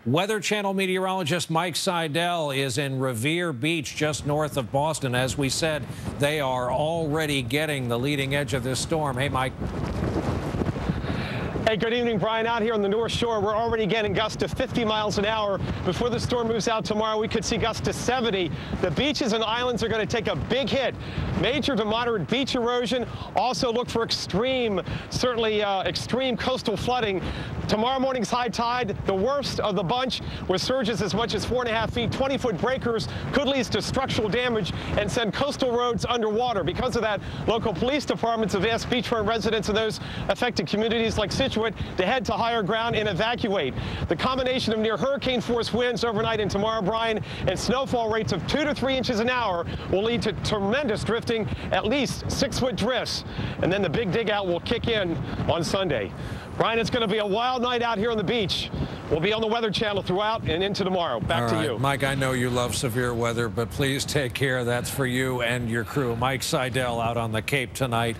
Weather Channel meteorologist Mike Seidel is in Revere Beach, just north of Boston. As we said, they are already getting the leading edge of this storm. Hey, Mike. Hey, good evening, Brian. Out here on the North Shore, we're already getting gusts to 50 miles an hour. Before the storm moves out tomorrow, we could see gusts to 70. The beaches and islands are going to take a big hit. Major to moderate beach erosion. Also look for extreme coastal flooding. Tomorrow morning's high tide, the worst of the bunch, with surges as much as 4.5 feet. 20-foot breakers could lead to structural damage and send coastal roads underwater. Because of that, local police departments have asked beachfront residents in those affected communities like Situate to head to higher ground and evacuate. The combination of near hurricane-force winds overnight and tomorrow, Brian, and snowfall rates of 2 to 3 inches an hour will lead to tremendous drifting, at least 6-foot drifts. And then the big dig out will kick in on Sunday. Brian, it's going to be a wild night out here on the beach. We'll be on the Weather Channel throughout and into tomorrow. Back to you. Mike, I know you love severe weather, but please take care. That's for you and your crew. Mike Seidel out on the Cape tonight.